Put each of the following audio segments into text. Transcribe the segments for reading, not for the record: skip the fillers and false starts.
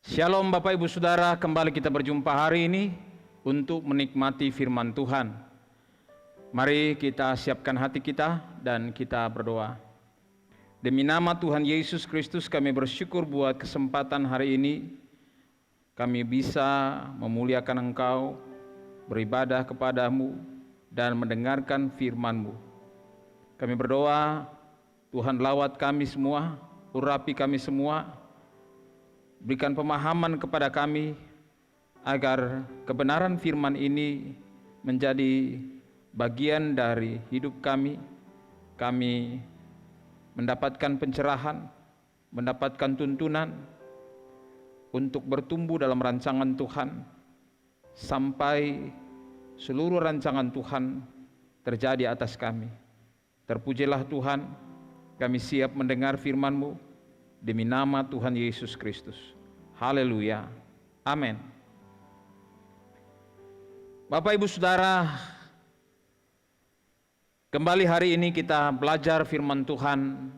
Shalom Bapak Ibu Saudara, kembali kita berjumpa hari ini untuk menikmati firman Tuhan. Mari kita siapkan hati kita dan kita berdoa. Demi nama Tuhan Yesus Kristus kami bersyukur buat kesempatan hari ini kami bisa memuliakan Engkau, beribadah kepadamu dan mendengarkan firman-Mu. Kami berdoa, Tuhan lawat kami semua, urapi kami semua, berikan pemahaman kepada kami agar kebenaran firman ini menjadi bagian dari hidup kami. Kami mendapatkan pencerahan, mendapatkan tuntunan untuk bertumbuh dalam rancangan Tuhan sampai seluruh rancangan Tuhan terjadi atas kami. Terpujilah Tuhan, kami siap mendengar firman-Mu demi nama Tuhan Yesus Kristus. Haleluya. Amin. Bapak Ibu Saudara, kembali hari ini kita belajar firman Tuhan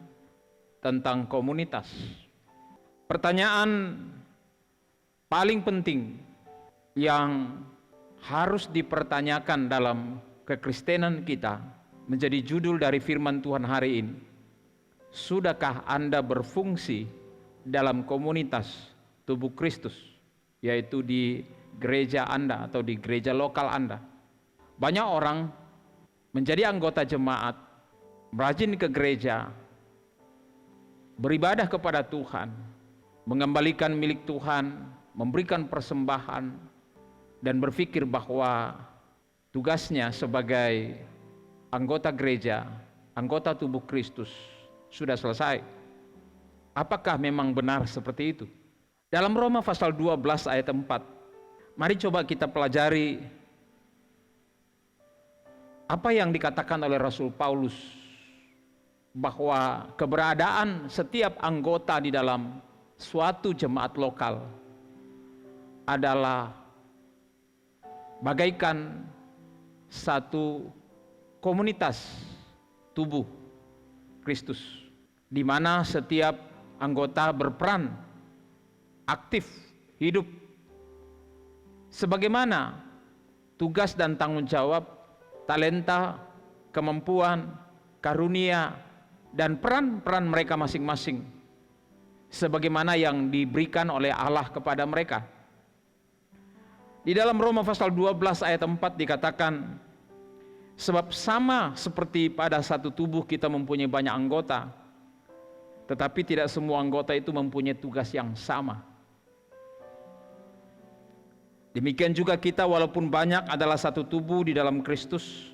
tentang komunitas. Pertanyaan paling penting yang harus dipertanyakan dalam kekristenan kita menjadi judul dari firman Tuhan hari ini. Sudahkah Anda berfungsi dalam komunitas tubuh Kristus, yaitu di gereja Anda atau di gereja lokal Anda? Banyak orang menjadi anggota jemaat, rajin ke gereja, beribadah kepada Tuhan, mengembalikan milik Tuhan, memberikan persembahan, dan berpikir bahwa tugasnya sebagai anggota gereja, anggota tubuh Kristus sudah selesai. Apakah memang benar seperti itu? Dalam Roma pasal 12 ayat 4, mari coba kita pelajari apa yang dikatakan oleh Rasul Paulus, bahwa keberadaan setiap anggota di dalam suatu jemaat lokal adalah bagaikan satu komunitas tubuh Kristus, di mana setiap anggota berperan aktif hidup sebagaimana tugas dan tanggung jawab, talenta, kemampuan, karunia, dan peran-peran mereka masing-masing sebagaimana yang diberikan oleh Allah kepada mereka. Di dalam Roma pasal 12 ayat 4 dikatakan, sebab sama seperti pada satu tubuh kita mempunyai banyak anggota, tetapi tidak semua anggota itu mempunyai tugas yang sama. Demikian juga kita walaupun banyak adalah satu tubuh di dalam Kristus,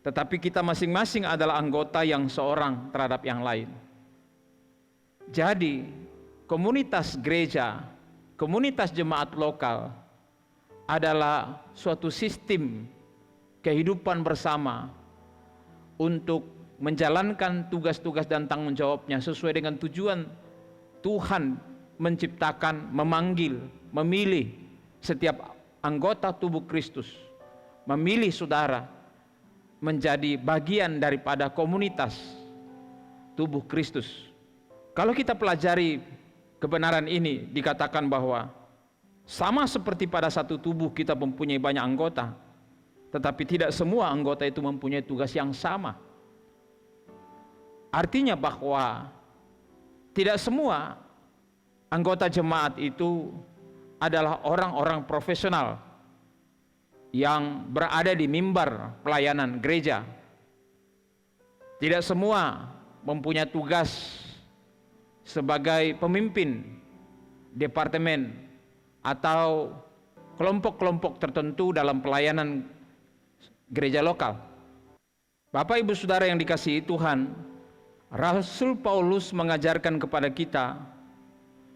tetapi kita masing-masing adalah anggota yang seorang terhadap yang lain. Jadi, komunitas gereja, komunitas jemaat lokal adalah suatu sistem kehidupan bersama untuk menjalankan tugas-tugas dan tanggung jawabnya sesuai dengan tujuan Tuhan menciptakan, memanggil, memilih setiap anggota tubuh Kristus, memilih saudara menjadi bagian daripada komunitas tubuh Kristus. Kalau kita pelajari kebenaran ini, dikatakan bahwa sama seperti pada satu tubuh kita mempunyai banyak anggota, tetapi tidak semua anggota itu mempunyai tugas yang sama. Artinya bahwa tidak semua anggota jemaat itu adalah orang-orang profesional yang berada di mimbar pelayanan gereja. Tidak semua mempunyai tugas sebagai pemimpin departemen atau kelompok-kelompok tertentu dalam pelayanan gereja lokal. Bapak Ibu Saudara yang dikasihi Tuhan, Rasul Paulus mengajarkan kepada kita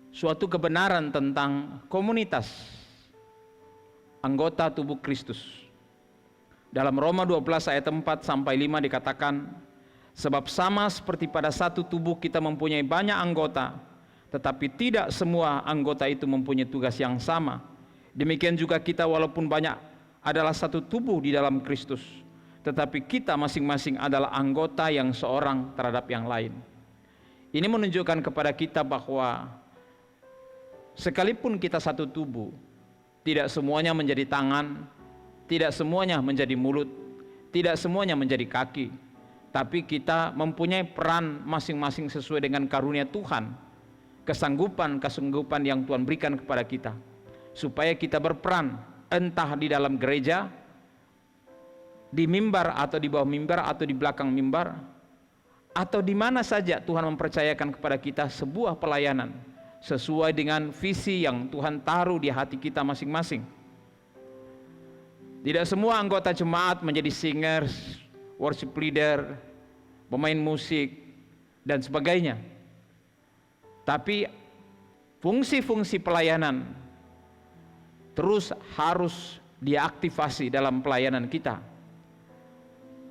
suatu kebenaran tentang komunitas anggota tubuh Kristus. Dalam Roma 12 ayat 4 sampai 5 dikatakan, sebab sama seperti pada satu tubuh kita mempunyai banyak anggota, tetapi tidak semua anggota itu mempunyai tugas yang sama. Demikian juga kita walaupun banyak adalah satu tubuh di dalam Kristus, tetapi kita masing-masing adalah anggota yang seorang terhadap yang lain. Ini menunjukkan kepada kita bahwa sekalipun kita satu tubuh, tidak semuanya menjadi tangan, tidak semuanya menjadi mulut, tidak semuanya menjadi kaki, tapi kita mempunyai peran masing-masing sesuai dengan karunia Tuhan, kesanggupan yang Tuhan berikan kepada kita, supaya kita berperan entah di dalam gereja, di mimbar atau di bawah mimbar atau di belakang mimbar, atau di mana saja Tuhan mempercayakan kepada kita sebuah pelayanan sesuai dengan visi yang Tuhan taruh di hati kita masing-masing. Tidak semua anggota jemaat menjadi singers, worship leader, pemain musik, dan sebagainya. Tapi fungsi-fungsi pelayanan terus harus diaktifasi dalam pelayanan kita.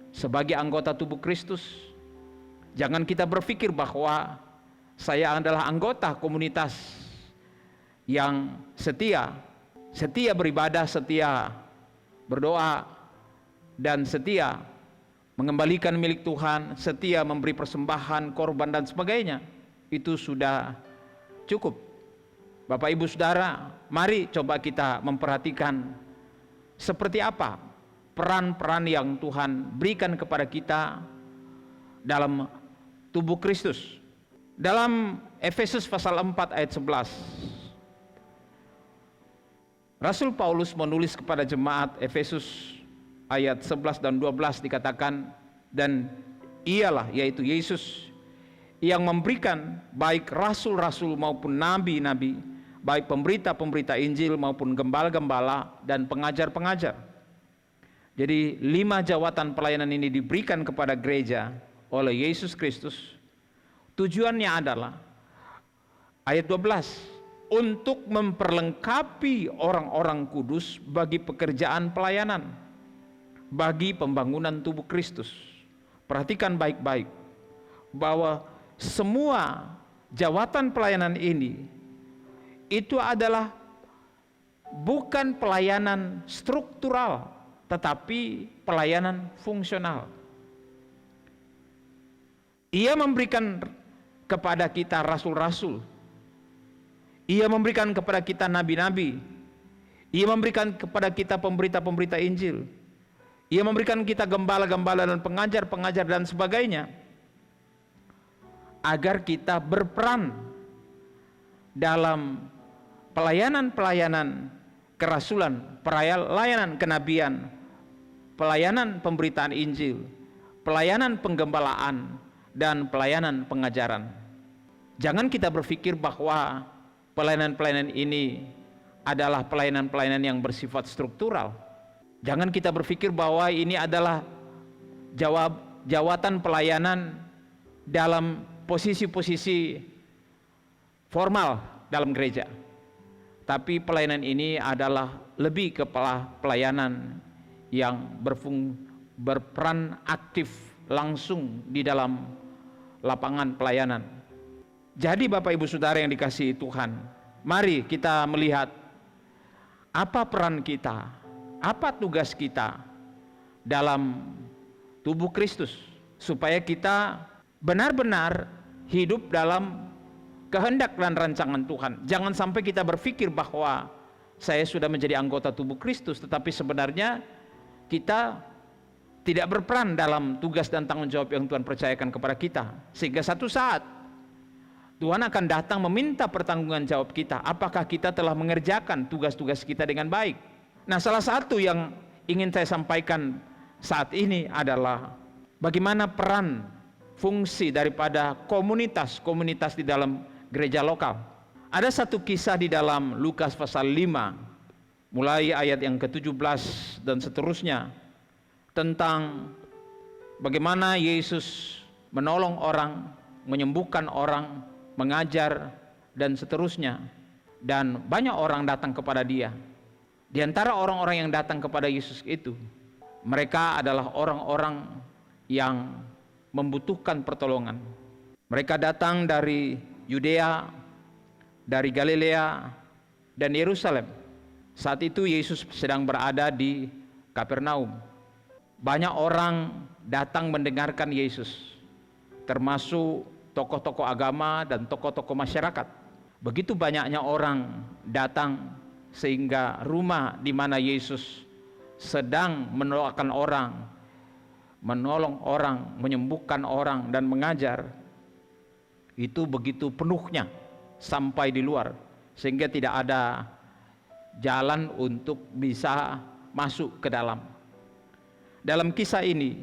Sebagai anggota tubuh Kristus, jangan kita berpikir bahwa saya adalah anggota komunitas yang setia beribadah, setia berdoa, dan setia mengembalikan milik Tuhan, setia memberi persembahan, korban, dan sebagainya. Itu sudah cukup. Bapak Ibu Saudara, mari coba kita memperhatikan seperti apa peran-peran yang Tuhan berikan kepada kita dalam tubuh Kristus. Dalam Efesus pasal 4 ayat 11, Rasul Paulus menulis kepada jemaat Efesus ayat 11 dan 12 dikatakan, dan ialah, yaitu Yesus, yang memberikan baik rasul-rasul maupun nabi-nabi, baik pemberita-pemberita Injil maupun gembala-gembala dan pengajar-pengajar. Jadi 5 jawatan pelayanan ini diberikan kepada gereja oleh Yesus Kristus. Tujuannya adalah ayat 12, untuk memperlengkapi orang-orang kudus bagi pekerjaan pelayanan, bagi pembangunan tubuh Kristus. Perhatikan baik-baik bahwa semua jawatan pelayanan ini itu adalah bukan pelayanan struktural, tetapi pelayanan fungsional. Ia memberikan kepada kita rasul-rasul, ia memberikan kepada kita nabi-nabi, ia memberikan kepada kita pemberita-pemberita Injil, ia memberikan kita gembala-gembala dan pengajar-pengajar dan sebagainya, agar kita berperan dalam pelayanan-pelayanan kerasulan, pelayanan kenabian, pelayanan pemberitaan Injil, pelayanan penggembalaan, dan pelayanan pengajaran. Jangan kita berpikir bahwa pelayanan-pelayanan ini adalah pelayanan-pelayanan yang bersifat struktural. Jangan kita berpikir bahwa ini adalah jawatan pelayanan dalam posisi-posisi formal dalam gereja. Tapi pelayanan ini adalah lebih kepada pelayanan yang berperan aktif langsung di dalam lapangan pelayanan. Jadi Bapak Ibu Saudara yang dikasihi Tuhan, mari kita melihat apa peran kita, apa tugas kita dalam tubuh Kristus, supaya kita benar-benar hidup dalam kehendak dan rancangan Tuhan. Jangan sampai kita berpikir bahwa saya sudah menjadi anggota tubuh Kristus, tetapi sebenarnya kita tidak berperan dalam tugas dan tanggung jawab yang Tuhan percayakan kepada kita, sehingga satu saat Tuhan akan datang meminta pertanggungan jawab kita, apakah kita telah mengerjakan tugas-tugas kita dengan baik. Nah, salah satu yang ingin saya sampaikan saat ini adalah bagaimana peran fungsi daripada komunitas-komunitas di dalam gereja lokal. Ada satu kisah di dalam Lukas pasal 5 mulai ayat yang ke-17 dan seterusnya, tentang bagaimana Yesus menolong orang, menyembuhkan orang, mengajar, dan seterusnya. Dan banyak orang datang kepada dia. Di antara orang-orang yang datang kepada Yesus itu, mereka adalah orang-orang yang membutuhkan pertolongan. Mereka datang dari Yudea, dari Galilea, dan Yerusalem. Saat itu Yesus sedang berada di Kapernaum. Banyak orang datang mendengarkan Yesus, termasuk tokoh-tokoh agama dan tokoh-tokoh masyarakat. Begitu banyaknya orang datang sehingga rumah di mana Yesus sedang menolong orang, menyembuhkan orang dan mengajar, itu begitu penuhnya sampai di luar, sehingga tidak ada jalan untuk bisa masuk ke dalam. Dalam kisah ini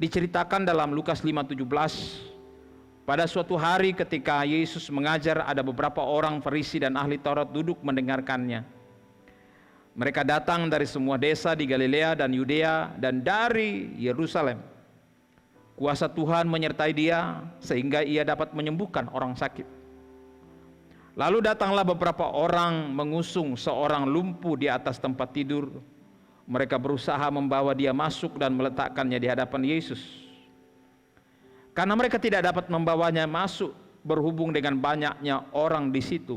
diceritakan dalam Lukas 5:17, pada suatu hari ketika Yesus mengajar, ada beberapa orang Farisi dan ahli Taurat duduk mendengarkannya. Mereka datang dari semua desa di Galilea dan Yudea dan dari Yerusalem. Kuasa Tuhan menyertai dia sehingga ia dapat menyembuhkan orang sakit. Lalu datanglah beberapa orang mengusung seorang lumpuh di atas tempat tidur. Mereka berusaha membawa dia masuk dan meletakkannya di hadapan Yesus. Karena mereka tidak dapat membawanya masuk berhubung dengan banyaknya orang di situ,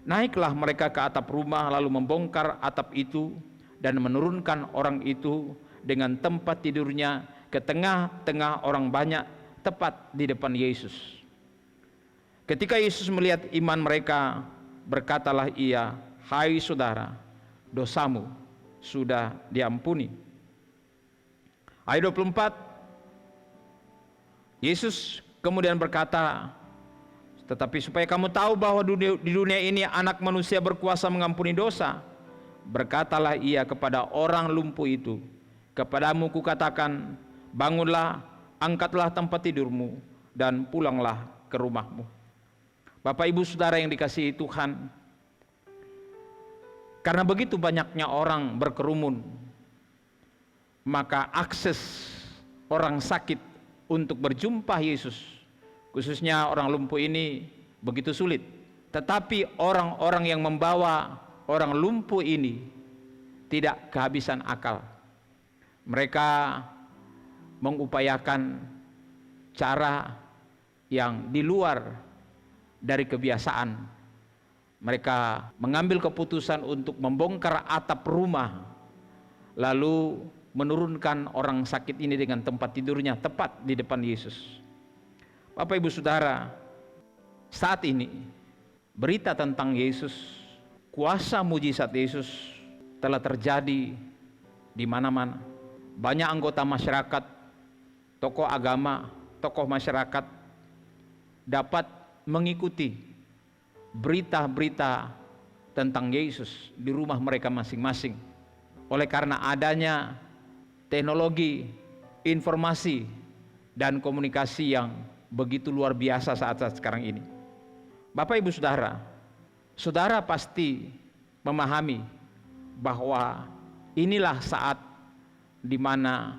naiklah mereka ke atap rumah lalu membongkar atap itu dan menurunkan orang itu dengan tempat tidurnya ke tengah-tengah orang banyak, tepat di depan Yesus. Ketika Yesus melihat iman mereka, berkatalah ia, "Hai saudara, dosamu sudah diampuni." Ayat 24, Yesus kemudian berkata, "Tetapi supaya kamu tahu bahwa di dunia ini Anak Manusia berkuasa mengampuni dosa, berkatalah ia kepada orang lumpuh itu, kepadamu kukatakan, bangunlah, angkatlah tempat tidurmu, dan pulanglah ke rumahmu." Bapak Ibu Saudara yang dikasihi Tuhan, karena begitu banyaknya orang berkerumun, maka akses orang sakit untuk berjumpa Yesus, khususnya orang lumpuh ini, begitu sulit. Tetapi orang-orang yang membawa orang lumpuh ini tidak kehabisan akal. Mereka mengupayakan cara yang di luar dari kebiasaan. Mereka mengambil keputusan untuk membongkar atap rumah, lalu menurunkan orang sakit ini dengan tempat tidurnya tepat di depan Yesus. Bapak Ibu Saudara, saat ini berita tentang Yesus, kuasa mujizat Yesus telah terjadi di mana-mana. Banyak anggota masyarakat, tokoh agama, tokoh masyarakat dapat mengikuti berita-berita tentang Yesus di rumah mereka masing-masing. Oleh karena adanya teknologi, informasi, dan komunikasi yang begitu luar biasa saat-saat sekarang ini. Bapak Ibu Saudara, saudara pasti memahami bahwa inilah saat di mana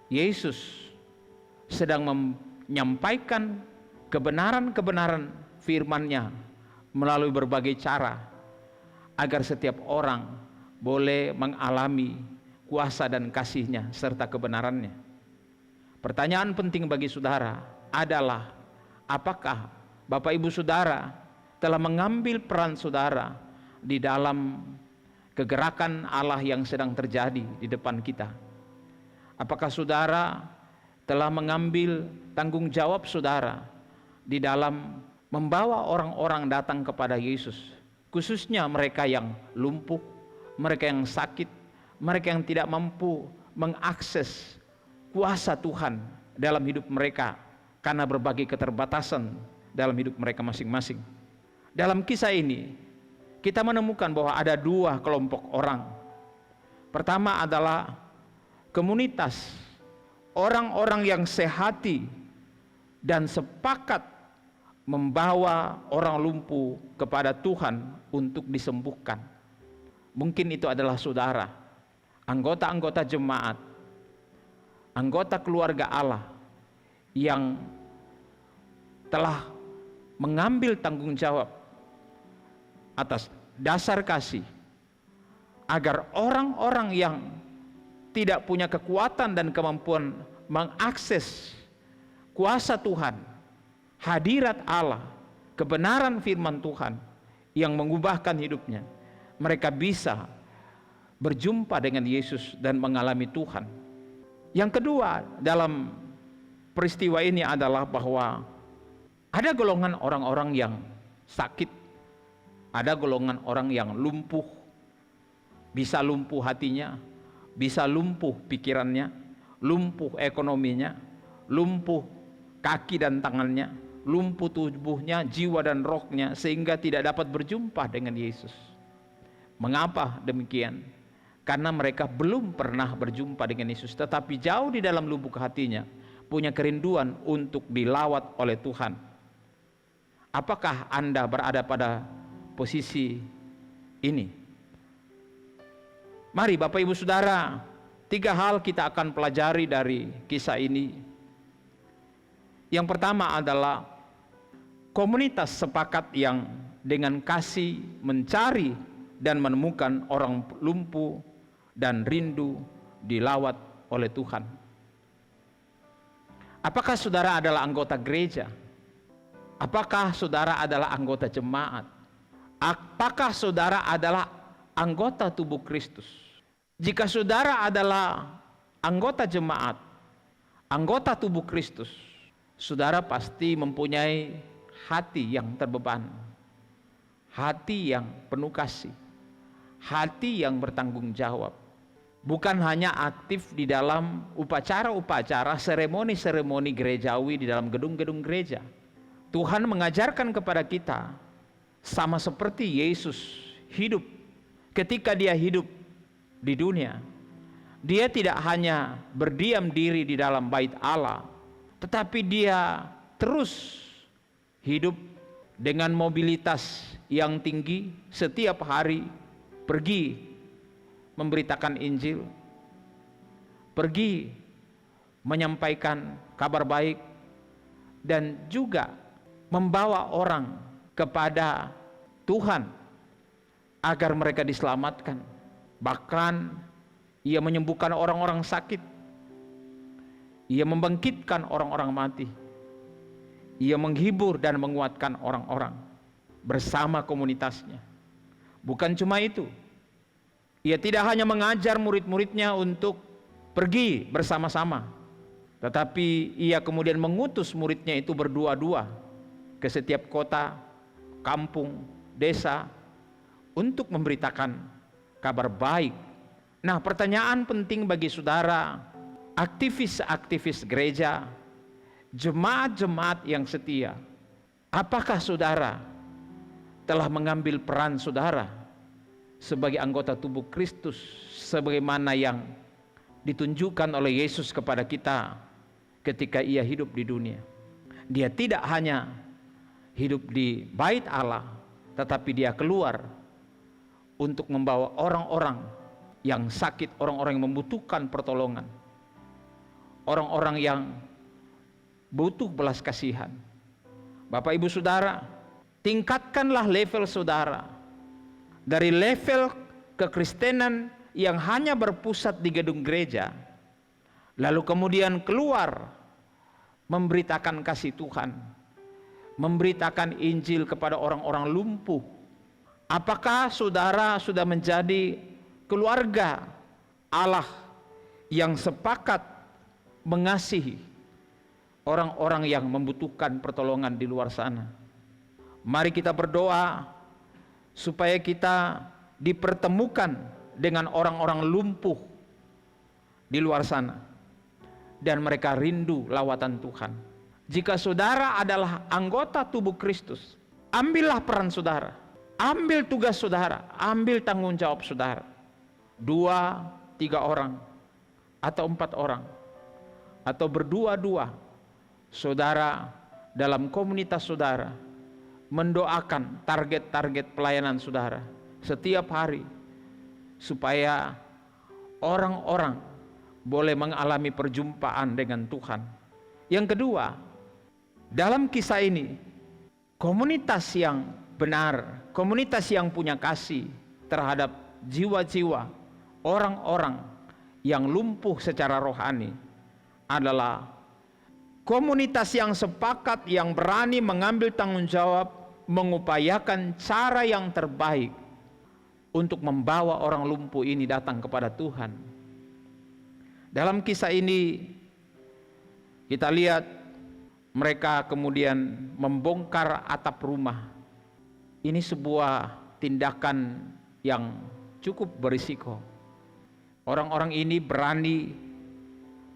Yesus sedang menyampaikan kebenaran-kebenaran firman-Nya melalui berbagai cara agar setiap orang boleh mengalami kuasa dan kasih-Nya serta kebenaran-Nya. Pertanyaan penting bagi saudara adalah, apakah Bapak Ibu Saudara telah mengambil peran saudara di dalam kegerakan Allah yang sedang terjadi di depan kita? Apakah saudara telah mengambil tanggung jawab saudara di dalam membawa orang-orang datang kepada Yesus, khususnya mereka yang lumpuh, mereka yang sakit, mereka yang tidak mampu mengakses kuasa Tuhan dalam hidup mereka karena berbagai keterbatasan dalam hidup mereka masing-masing. Dalam kisah ini kita menemukan bahwa ada dua kelompok orang. Pertama adalah komunitas orang-orang yang sehati dan sepakat membawa orang lumpuh kepada Tuhan untuk disembuhkan. Mungkin itu adalah saudara, anggota-anggota jemaat, anggota keluarga Allah yang telah mengambil tanggung jawab atas dasar kasih agar orang-orang yang tidak punya kekuatan dan kemampuan mengakses kuasa Tuhan, hadirat Allah, kebenaran firman Tuhan yang mengubahkan hidupnya, mereka bisa berjumpa dengan Yesus dan mengalami Tuhan. Yang kedua dalam peristiwa ini adalah bahwa Ada golongan orang-orang yang sakit, ada golongan orang yang lumpuh, bisa lumpuh hatinya, bisa lumpuh pikirannya, lumpuh ekonominya, lumpuh kaki dan tangannya, lumpuh tubuhnya, jiwa dan rohnya, sehingga tidak dapat berjumpa dengan Yesus. Mengapa demikian? Karena mereka belum pernah berjumpa dengan Yesus, tetapi jauh di dalam lubuk hatinya punya kerinduan untuk dilawat oleh Tuhan. Apakah Anda berada pada posisi ini? Mari Bapak Ibu Saudara, 3 hal kita akan pelajari dari kisah ini. Yang pertama adalah komunitas sepakat yang dengan kasih mencari dan menemukan orang lumpuh dan rindu dilawat oleh Tuhan. Apakah saudara adalah anggota gereja? Apakah saudara adalah anggota jemaat? Apakah saudara adalah anggota tubuh Kristus? Jika saudara adalah anggota jemaat, anggota tubuh Kristus, saudara pasti mempunyai hati yang terbeban, hati yang penuh kasih, hati yang bertanggung jawab. Bukan hanya aktif di dalam upacara-upacara, seremoni-seremoni gerejawi di dalam gedung-gedung gereja. Tuhan mengajarkan kepada kita sama seperti Yesus hidup. Ketika dia hidup di dunia, dia tidak hanya berdiam diri di dalam bait Allah, tetapi dia terus hidup dengan mobilitas yang tinggi, setiap hari pergi memberitakan Injil, pergi menyampaikan kabar baik, dan juga membawa orang kepada Tuhan agar mereka diselamatkan. Bahkan ia menyembuhkan orang-orang sakit, ia membangkitkan orang-orang mati, ia menghibur dan menguatkan orang-orang bersama komunitasnya. Bukan cuma itu, ia tidak hanya mengajar murid-muridnya untuk pergi bersama-sama, tetapi ia kemudian mengutus muridnya itu berdua-dua ke setiap kota, kampung, desa untuk memberitakan kabar baik. Nah, pertanyaan penting bagi saudara, aktivis-aktivis gereja, jemaat-jemaat yang setia, apakah saudara telah mengambil peran saudara sebagai anggota tubuh Kristus sebagaimana yang ditunjukkan oleh Yesus kepada kita ketika ia hidup di dunia? Dia tidak hanya hidup di bait Allah, tetapi dia keluar untuk membawa orang-orang yang sakit, orang-orang yang membutuhkan pertolongan, orang-orang yang butuh belas kasihan. Bapak Ibu Saudara, tingkatkanlah level saudara dari level kekristenan yang hanya berpusat di gedung gereja, lalu kemudian keluar memberitakan kasih Tuhan, memberitakan Injil kepada orang-orang lumpuh. Apakah saudara sudah menjadi keluarga Allah yang sepakat mengasihi orang-orang yang membutuhkan pertolongan di luar sana? Mari kita berdoa supaya kita dipertemukan dengan orang-orang lumpuh di luar sana dan mereka rindu lawatan Tuhan. Jika saudara adalah anggota tubuh Kristus, ambillah peran saudara, ambil tugas saudara, ambil tanggung jawab saudara. 2, 3 orang atau 4 orang atau berdua-dua, saudara dalam komunitas saudara mendoakan target-target pelayanan saudara setiap hari, supaya orang-orang boleh mengalami perjumpaan dengan Tuhan. Yang kedua, dalam kisah ini, komunitas yang benar, komunitas yang punya kasih terhadap jiwa-jiwa orang-orang yang lumpuh secara rohani adalah komunitas yang sepakat, yang berani mengambil tanggung jawab, mengupayakan cara yang terbaik untuk membawa orang lumpuh ini datang kepada Tuhan. Dalam kisah ini kita lihat Mereka kemudian membongkar atap rumah. Ini sebuah tindakan yang cukup berisiko. Orang-orang ini berani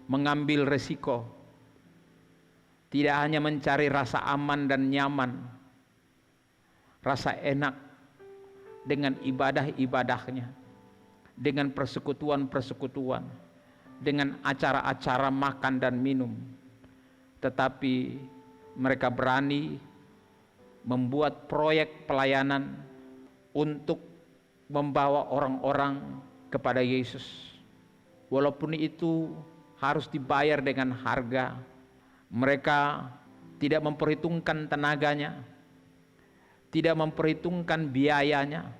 mengambil resiko. Tidak hanya mencari rasa aman dan nyaman, rasa enak dengan ibadah-ibadahnya, dengan persekutuan-persekutuan, dengan acara-acara makan dan minum. Tetapi mereka berani membuat proyek pelayanan untuk membawa orang-orang kepada Yesus. Walaupun itu harus dibayar dengan harga, mereka tidak memperhitungkan tenaganya, tidak memperhitungkan biayanya,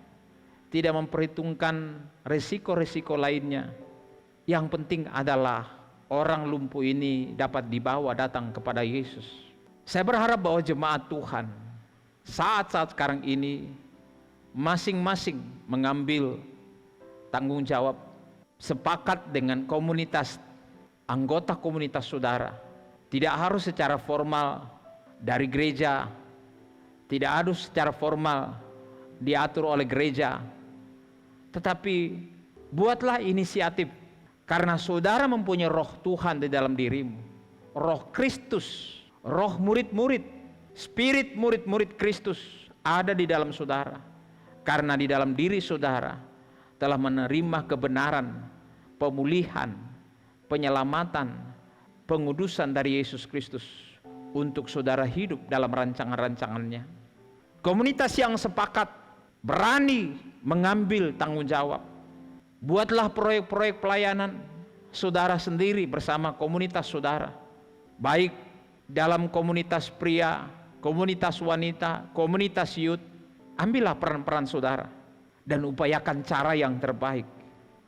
tidak memperhitungkan risiko-risiko lainnya. Yang penting adalah orang lumpuh ini dapat dibawa datang kepada Yesus. Saya berharap bahwa jemaat Tuhan saat-saat sekarang ini masing-masing mengambil tanggung jawab, sepakat dengan komunitas, anggota komunitas saudara. Tidak harus secara formal dari gereja, tidak harus secara formal diatur oleh gereja, tetapi buatlah inisiatif, karena saudara mempunyai roh Tuhan di dalam dirimu, roh Kristus, roh murid-murid, spirit murid-murid Kristus ada di dalam saudara. Karena di dalam diri saudara telah menerima kebenaran, pemulihan, penyelamatan, pengudusan dari Yesus Kristus untuk saudara hidup dalam rancangan-rancangannya. Komunitas yang sepakat berani mengambil tanggung jawab. Buatlah proyek-proyek pelayanan saudara sendiri bersama komunitas saudara, baik dalam komunitas pria, komunitas wanita, komunitas youth. Ambillah peran-peran saudara dan upayakan cara yang terbaik.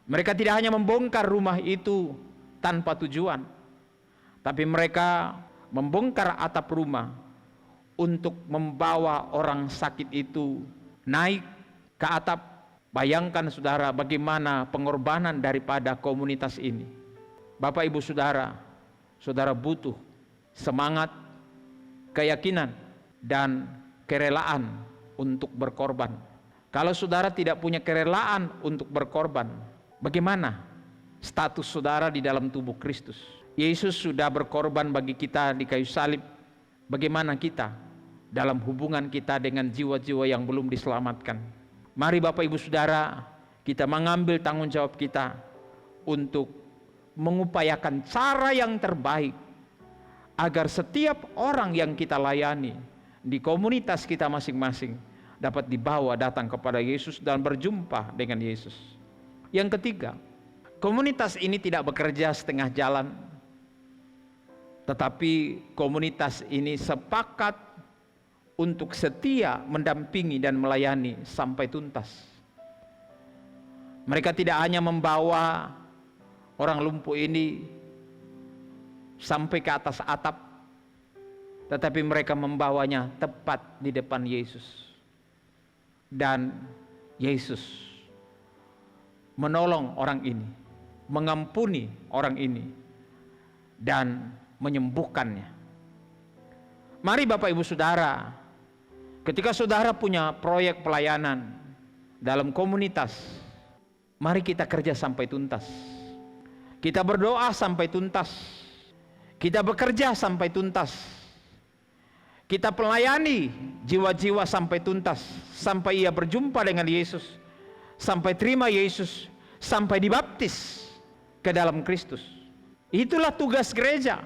Mereka tidak hanya membongkar rumah itu tanpa tujuan, tapi mereka membongkar atap rumah untuk membawa orang sakit itu naik ke atap. Bayangkan saudara bagaimana pengorbanan daripada komunitas ini. Bapak ibu saudara, saudara butuh semangat, keyakinan, dan kerelaan untuk berkorban. Kalau saudara tidak punya kerelaan untuk berkorban, bagaimana status saudara di dalam tubuh Kristus? Yesus sudah berkorban bagi kita di kayu salib. Bagaimana kita dalam hubungan kita dengan jiwa-jiwa yang belum diselamatkan? Mari Bapak Ibu Saudara, kita mengambil tanggung jawab kita untuk mengupayakan cara yang terbaik agar setiap orang yang kita layani di komunitas kita masing-masing dapat dibawa datang kepada Yesus dan berjumpa dengan Yesus. Yang ketiga, komunitas ini tidak bekerja setengah jalan, tetapi komunitas ini sepakat untuk setia mendampingi dan melayani sampai tuntas. Mereka tidak hanya membawa orang lumpuh ini sampai ke atas atap, tetapi mereka membawanya tepat di depan Yesus. Dan Yesus menolong orang ini, mengampuni orang ini, dan menyembuhkannya. Mari Bapak Ibu Saudara, ketika saudara punya proyek pelayanan dalam komunitas, mari kita kerja sampai tuntas. Kita berdoa sampai tuntas. Kita bekerja sampai tuntas. Kita pelayani jiwa-jiwa sampai tuntas, sampai ia berjumpa dengan Yesus, sampai terima Yesus, sampai dibaptis ke dalam Kristus. Itulah tugas gereja.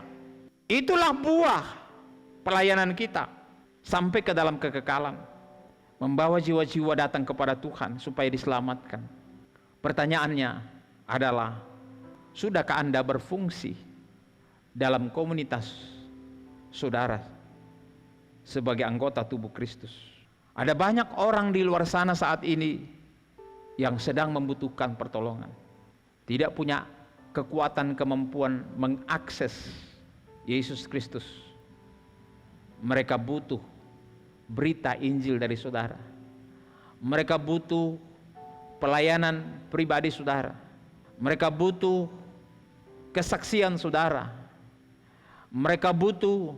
Itulah buah pelayanan kita. Sampai ke dalam kekekalan, membawa jiwa-jiwa datang kepada Tuhan supaya diselamatkan. Pertanyaannya adalah, sudahkah Anda berfungsi dalam komunitas saudara sebagai anggota tubuh Kristus? Ada banyak orang di luar sana saat ini yang sedang membutuhkan pertolongan, tidak punya kekuatan kemampuan mengakses Yesus Kristus. Mereka butuh berita Injil dari saudara. Mereka butuh pelayanan pribadi saudara. Mereka butuh kesaksian saudara. Mereka butuh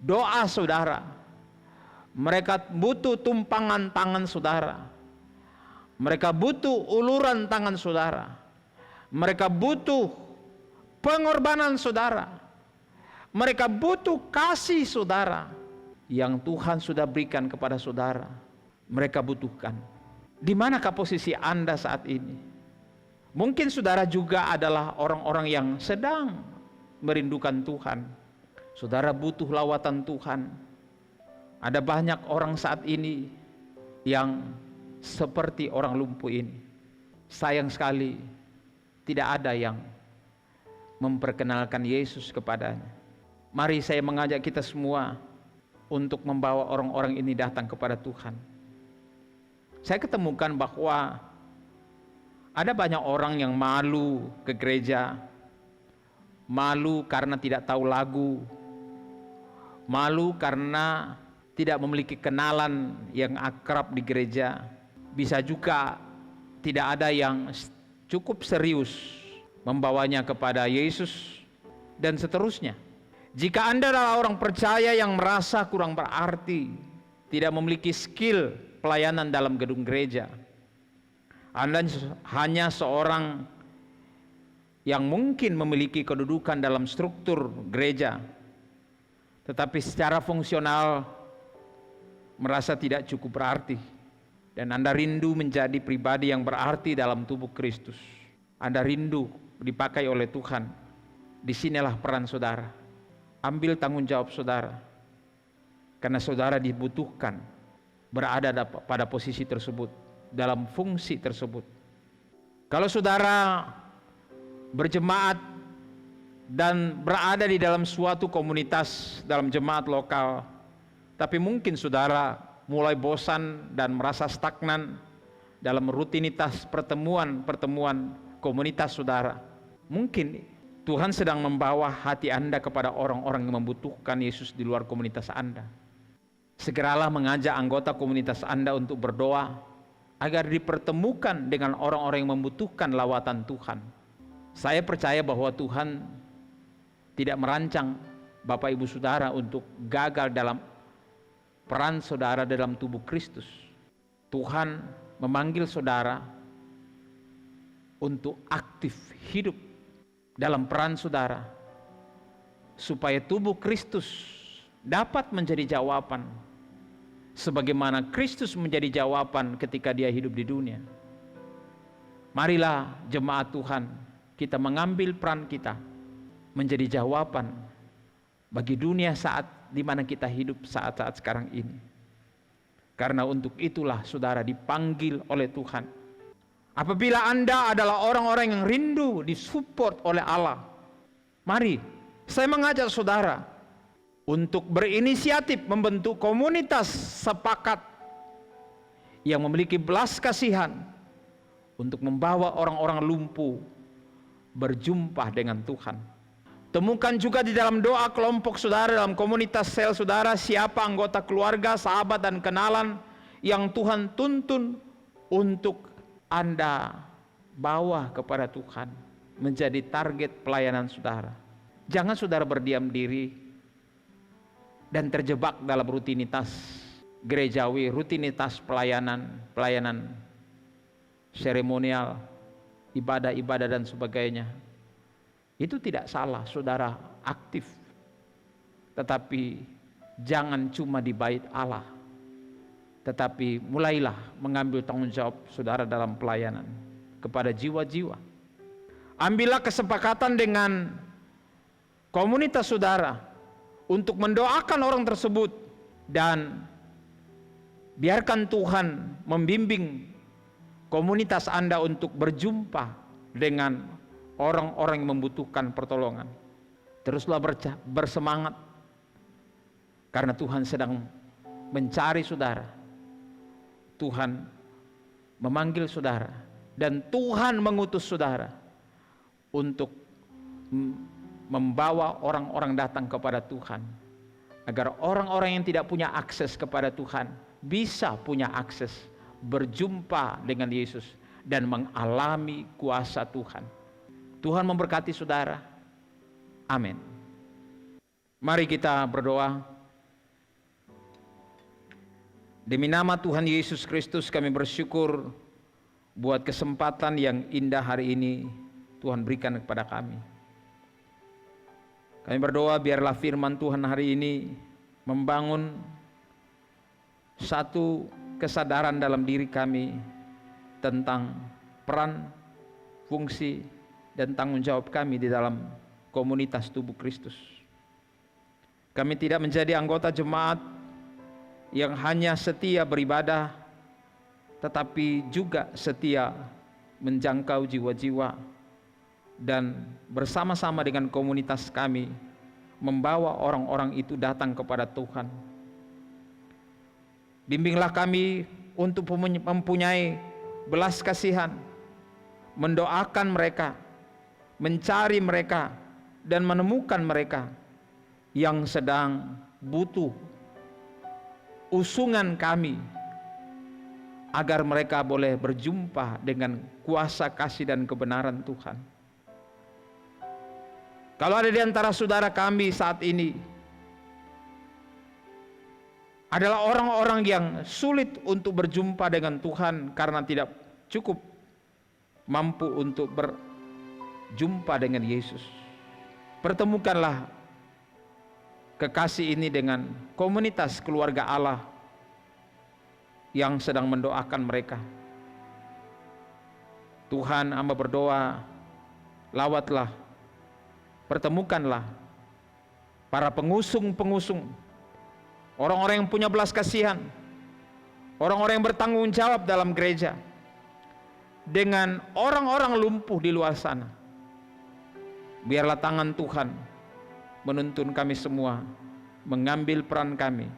doa saudara. Mereka butuh tumpangan tangan saudara. Mereka butuh uluran tangan saudara. Mereka butuh pengorbanan saudara. Mereka butuh kasih saudara yang Tuhan sudah berikan kepada saudara. Mereka butuhkan. Di manakah posisi Anda saat ini? Mungkin saudara juga adalah orang-orang yang sedang merindukan Tuhan. Saudara butuh lawatan Tuhan. Ada banyak orang saat ini yang seperti orang lumpuh ini. Sayang sekali tidak ada yang memperkenalkan Yesus kepadanya. Mari saya mengajak kita semua untuk membawa orang-orang ini datang kepada Tuhan. Saya ketemukan bahwa ada banyak orang yang malu ke gereja, malu karena tidak tahu lagu, malu karena tidak memiliki kenalan yang akrab di gereja. Bisa juga tidak ada yang cukup serius membawanya kepada Yesus dan seterusnya. Jika Anda adalah orang percaya yang merasa kurang berarti, tidak memiliki skill pelayanan dalam gedung gereja, Anda hanya seorang yang mungkin memiliki kedudukan dalam struktur gereja, tetapi secara fungsional merasa tidak cukup berarti, dan Anda rindu menjadi pribadi yang berarti dalam tubuh Kristus. Anda rindu dipakai oleh Tuhan. Disinilah peran saudara. Ambil tanggung jawab saudara, karena saudara dibutuhkan berada pada posisi tersebut, dalam fungsi tersebut. Kalau saudara berjemaat dan berada di dalam suatu komunitas, dalam jemaat lokal, tapi mungkin saudara mulai bosan dan merasa stagnan dalam rutinitas pertemuan komunitas saudara. Mungkin Tuhan sedang membawa hati Anda kepada orang-orang yang membutuhkan Yesus di luar komunitas Anda. Segeralah mengajak anggota komunitas Anda untuk berdoa agar dipertemukan dengan orang-orang yang membutuhkan lawatan Tuhan. Saya percaya bahwa Tuhan tidak merancang Bapak Ibu Saudara untuk gagal dalam peran saudara dalam tubuh Kristus. Tuhan memanggil saudara untuk aktif hidup dalam peran saudara, supaya tubuh Kristus dapat menjadi jawaban, sebagaimana Kristus menjadi jawaban ketika dia hidup di dunia. Marilah jemaat Tuhan, kita mengambil peran kita menjadi jawaban bagi dunia saat di mana kita hidup saat-saat sekarang ini. Karena untuk itulah saudara dipanggil oleh Tuhan. Apabila Anda adalah orang-orang yang rindu disupport oleh Allah, mari saya mengajak saudara untuk berinisiatif membentuk komunitas sepakat yang memiliki belas kasihan untuk membawa orang-orang lumpuh berjumpa dengan Tuhan. Temukan juga di dalam doa kelompok saudara, dalam komunitas sel saudara, siapa anggota keluarga, sahabat dan kenalan yang Tuhan tuntun untuk Anda bawa kepada Tuhan, menjadi target pelayanan saudara. Jangan saudara berdiam diri dan terjebak dalam rutinitas gerejawi, rutinitas pelayanan seremonial, ibadah-ibadah dan sebagainya. Itu tidak salah, saudara aktif. Tetapi jangan cuma di bait Allah, tetapi mulailah mengambil tanggung jawab saudara dalam pelayanan kepada jiwa-jiwa. Ambillah kesepakatan dengan komunitas saudara untuk mendoakan orang tersebut, dan biarkan Tuhan membimbing komunitas Anda untuk berjumpa dengan orang-orang yang membutuhkan pertolongan. Teruslah bersemangat, karena Tuhan sedang mencari saudara. Tuhan memanggil saudara, dan Tuhan mengutus saudara untuk membawa orang-orang datang kepada Tuhan, agar orang-orang yang tidak punya akses kepada Tuhan bisa punya akses berjumpa dengan Yesus dan mengalami kuasa Tuhan. Tuhan memberkati saudara. Amin. Mari kita berdoa. Demi nama Tuhan Yesus Kristus kami bersyukur buat kesempatan yang indah hari ini Tuhan berikan kepada kami. Kami berdoa biarlah firman Tuhan hari ini membangun satu kesadaran dalam diri kami tentang peran, fungsi, dan tanggung jawab kami di dalam komunitas tubuh Kristus. Kami tidak menjadi anggota jemaat yang hanya setia beribadah, tetapi juga setia menjangkau jiwa-jiwa dan bersama-sama dengan komunitas kami membawa orang-orang itu datang kepada Tuhan. Bimbinglah kami untuk mempunyai belas kasihan, mendoakan mereka, mencari mereka, dan menemukan mereka yang sedang butuh usungan kami, agar mereka boleh berjumpa dengan kuasa kasih dan kebenaran Tuhan. Kalau ada di antara saudara kami saat ini adalah orang-orang yang sulit untuk berjumpa dengan Tuhan karena tidak cukup mampu untuk berjumpa dengan Yesus, pertemukanlah kekasih ini dengan komunitas keluarga Allah yang sedang mendoakan mereka. Tuhan, hamba berdoa, lawatlah, pertemukanlah para pengusung-pengusung, orang-orang yang punya belas kasihan, orang-orang yang bertanggung jawab dalam gereja, dengan orang-orang lumpuh di luar sana. Biarlah tangan Tuhan menuntun kami semua, mengambil peran kami,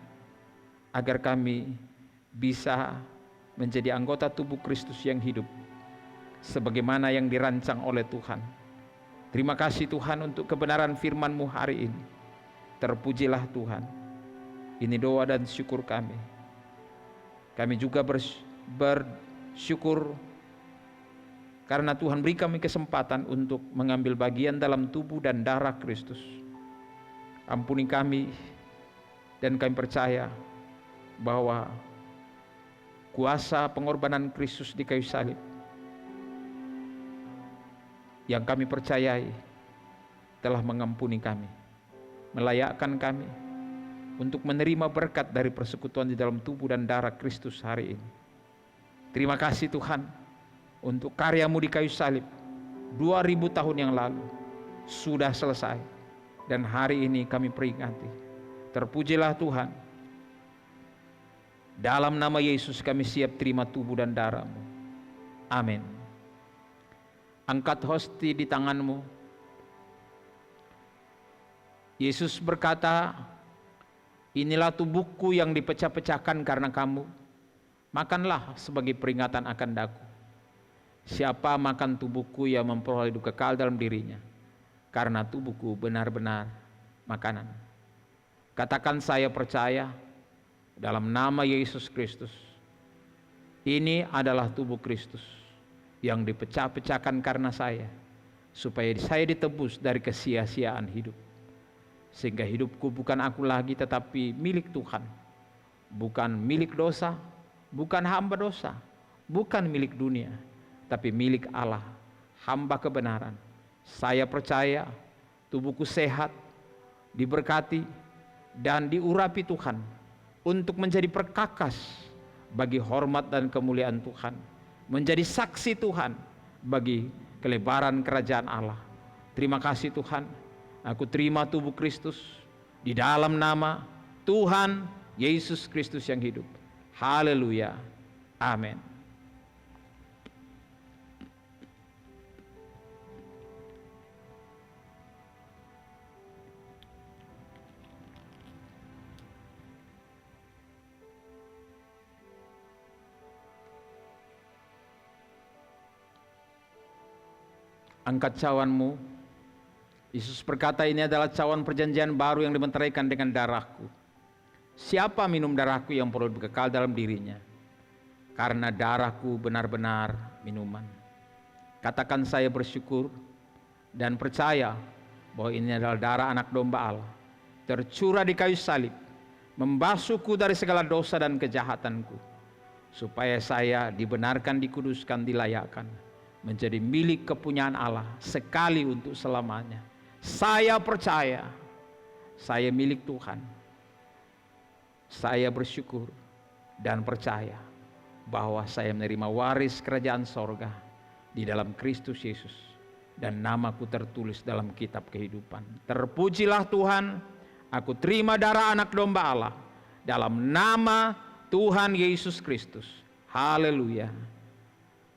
agar kami bisa menjadi anggota tubuh Kristus yang hidup, sebagaimana yang dirancang oleh Tuhan. Terima kasih Tuhan untuk kebenaran firman-Mu hari ini. Terpujilah Tuhan. Ini doa dan syukur kami. Kami juga bersyukur karena Tuhan beri kami kesempatan untuk mengambil bagian dalam tubuh dan darah Kristus. Ampuni kami, dan kami percaya bahwa kuasa pengorbanan Kristus di kayu salib yang kami percayai telah mengampuni kami, melayakkan kami untuk menerima berkat dari persekutuan di dalam tubuh dan darah Kristus hari ini. Terima kasih Tuhan untuk karya-Mu di kayu salib 2000 tahun yang lalu sudah selesai, dan hari ini kami peringati. Terpujilah Tuhan. Dalam nama Yesus kami siap terima tubuh dan darah-Mu. Amin. Angkat hosti di tanganmu. Yesus berkata, inilah tubuhku yang dipecah-pecahkan karena kamu. Makanlah sebagai peringatan akan daku. Siapa makan tubuhku yang memperoleh hidup kekal dalam dirinya, karena tubuhku benar-benar makanan. Katakan, saya percaya dalam nama Yesus Kristus, ini adalah tubuh Kristus yang dipecah-pecahkan karena saya, supaya saya ditebus dari kesia-siaan hidup, sehingga hidupku bukan aku lagi, tetapi milik Tuhan, bukan milik dosa, bukan hamba dosa, bukan milik dunia, tapi milik Allah, hamba kebenaran. Saya percaya tubuhku sehat, diberkati, dan diurapi Tuhan untuk menjadi perkakas bagi hormat dan kemuliaan Tuhan, menjadi saksi Tuhan bagi kelebaran kerajaan Allah. Terima kasih Tuhan, aku terima tubuh Kristus di dalam nama Tuhan Yesus Kristus yang hidup. Haleluya. Amin. Angkat cawanmu. Yesus berkata, ini adalah cawan perjanjian baru yang dimeteraikan dengan darahku. Siapa minum darahku yang perlu kekal dalam dirinya, karena darahku benar-benar minuman. Katakan, saya bersyukur dan percaya bahwa ini adalah darah anak domba Allah, tercurah di kayu salib, membasuhku dari segala dosa dan kejahatanku, supaya saya dibenarkan, dikuduskan, dilayakkan, menjadi milik kepunyaan Allah sekali untuk selamanya. Saya percaya, saya milik Tuhan. Saya bersyukur dan percaya bahwa saya menerima waris kerajaan sorga di dalam Kristus Yesus, dan namaku tertulis dalam kitab kehidupan. Terpujilah Tuhan, aku terima darah anak domba Allah dalam nama Tuhan Yesus Kristus. Haleluya.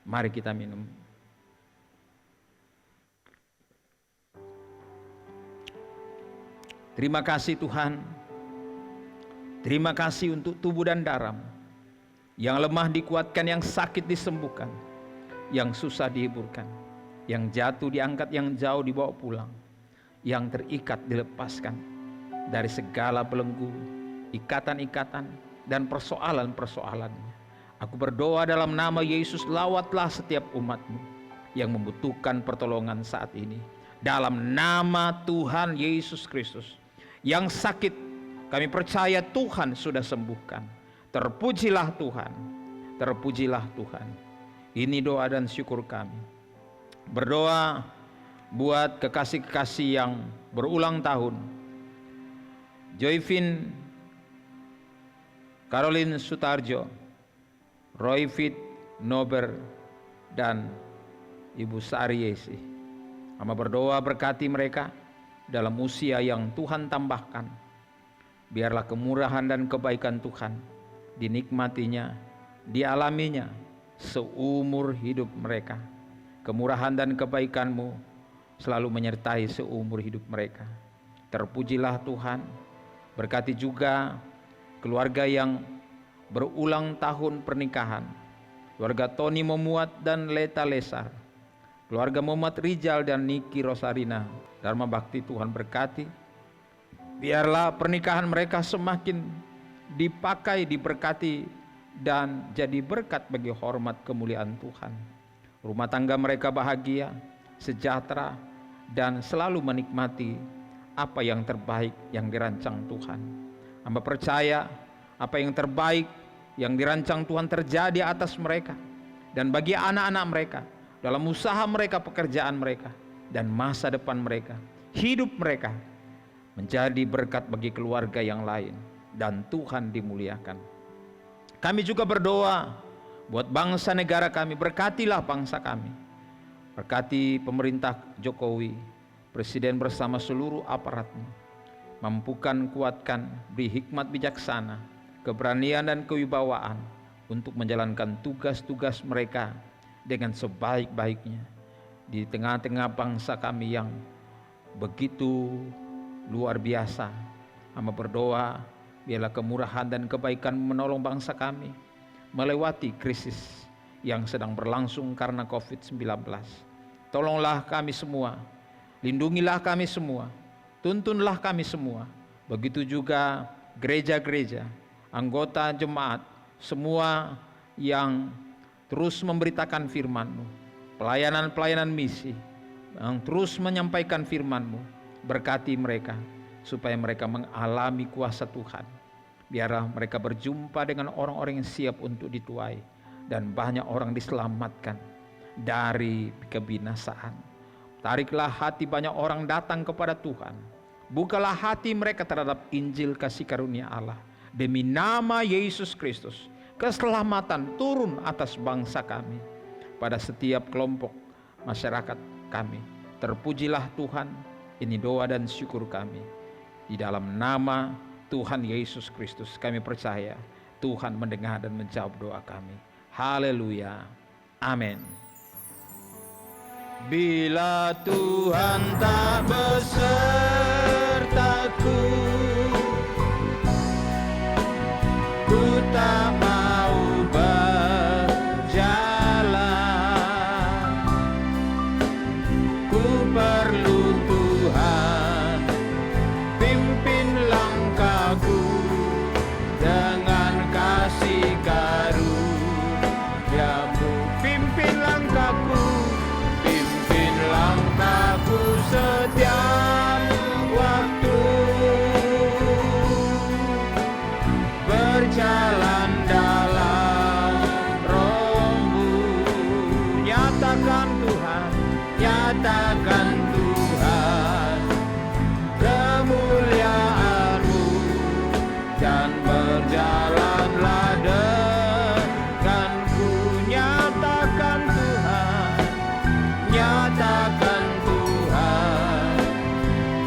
Mari kita minum. Terima kasih Tuhan. Terima kasih untuk tubuh dan darah-Mu. Yang lemah dikuatkan, yang sakit disembuhkan, yang susah dihiburkan, yang jatuh diangkat, yang jauh dibawa pulang, yang terikat dilepaskan dari segala belenggu, ikatan-ikatan, dan persoalan-persoalannya. Aku berdoa dalam nama Yesus, lawatlah setiap umat-Mu yang membutuhkan pertolongan saat ini. Dalam nama Tuhan Yesus Kristus, yang sakit kami percaya Tuhan sudah sembuhkan. Terpujilah Tuhan, terpujilah Tuhan. Ini doa dan syukur kami. Berdoa buat kekasih-kekasih yang berulang tahun. Joyvin Caroline Sutarjo, Royfit Nober, dan Ibu Sari Yesi. Ama berdoa berkati mereka dalam usia yang Tuhan tambahkan. Biarlah kemurahan dan kebaikan Tuhan dinikmatinya, dialaminya seumur hidup mereka. Kemurahan dan kebaikan-Mu selalu menyertai seumur hidup mereka. Terpujilah Tuhan. Berkati juga keluarga yang berulang tahun pernikahan. Keluarga Tony Memuat dan Leta Lesar. Keluarga Muhammad Rijal dan Niki Rosarina. Dharma Bakti Tuhan berkati. Biarlah pernikahan mereka semakin dipakai, diberkati, dan jadi berkat bagi hormat kemuliaan Tuhan. Rumah tangga mereka bahagia, sejahtera, dan selalu menikmati apa yang terbaik yang dirancang Tuhan. Hamba percaya apa yang terbaik yang dirancang Tuhan terjadi atas mereka dan bagi anak-anak mereka, dalam usaha mereka, pekerjaan mereka, dan masa depan mereka. Hidup mereka menjadi berkat bagi keluarga yang lain, dan Tuhan dimuliakan. Kami juga berdoa buat bangsa negara kami. Berkatilah bangsa kami. Berkati pemerintah Jokowi, Presiden bersama seluruh aparatnya. Mampukan, kuatkan, beri hikmat bijaksana, keberanian dan kewibawaan untuk menjalankan tugas-tugas mereka dengan sebaik-baiknya di tengah-tengah bangsa kami yang begitu luar biasa. Hamba berdoa biarlah kemurahan dan kebaikan menolong bangsa kami melewati krisis yang sedang berlangsung karena COVID-19. Tolonglah kami semua, lindungilah kami semua, tuntunlah kami semua. Begitu juga gereja-gereja, anggota jemaat, semua yang terus memberitakan firman-Mu, pelayanan-pelayanan misi yang terus menyampaikan firman-Mu. Berkati mereka supaya mereka mengalami kuasa Tuhan. Biarlah mereka berjumpa dengan orang-orang yang siap untuk dituai, dan banyak orang diselamatkan dari kebinasaan. Tariklah hati banyak orang datang kepada Tuhan. Bukalah hati mereka terhadap Injil kasih karunia Allah. Demi nama Yesus Kristus, keselamatan turun atas bangsa kami, pada setiap kelompok masyarakat kami. Terpujilah Tuhan. Ini doa dan syukur kami. Di dalam nama Tuhan Yesus Kristus kami percaya Tuhan mendengar dan menjawab doa kami. Haleluya. Amin. Bila Tuhan tak besertaku, ku tak mau berjalan. Ku perlu Tuhan pimpin langkahku dengan kasih karunia-Mu. Pimpin langkahku, pimpin langkahku setiap waktu. nyatakan Tuhan kemuliaan-Mu, dan berjalanlah denganku. Nyatakan Tuhan, nyatakan Tuhan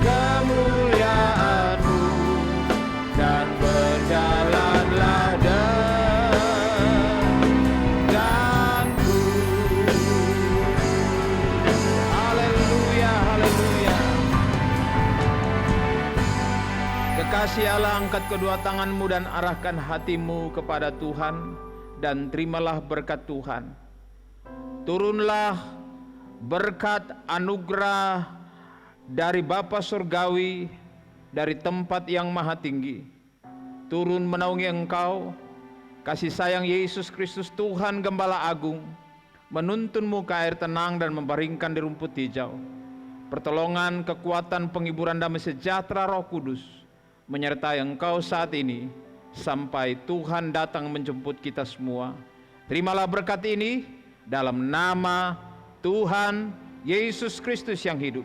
kemuliaan-Mu, dan berjalanlah denganku. Haleluya, haleluya. Kekasih Allah, angkat kedua tanganmu dan arahkan hatimu kepada Tuhan, dan terimalah berkat Tuhan. Turunlah berkat anugerah dari Bapa Surgawi, dari tempat yang maha tinggi. Turun menaungi engkau. Kasih sayang Yesus Kristus, Tuhan Gembala Agung, menuntunmu ke air tenang dan membaringkan di rumput hijau. Pertolongan, kekuatan, penghiburan, damai sejahtera Roh Kudus menyertai engkau saat ini sampai Tuhan datang menjemput kita semua. Terimalah berkat ini dalam nama Tuhan Yesus Kristus yang hidup.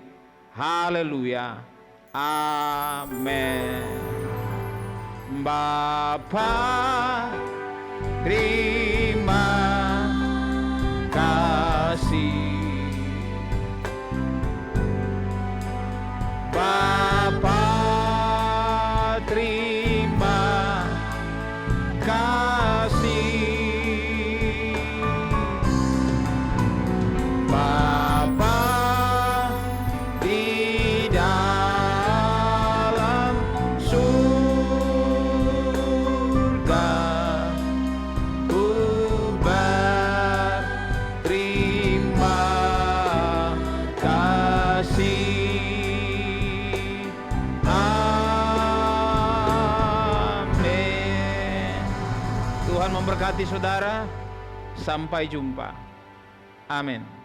Haleluya. Amin. Bapa, terima kasih. Bapa, terima kasih. Bapa di dalam surga, ku berterima kasih. Tuhan memberkati saudara. Sampai jumpa. Amin.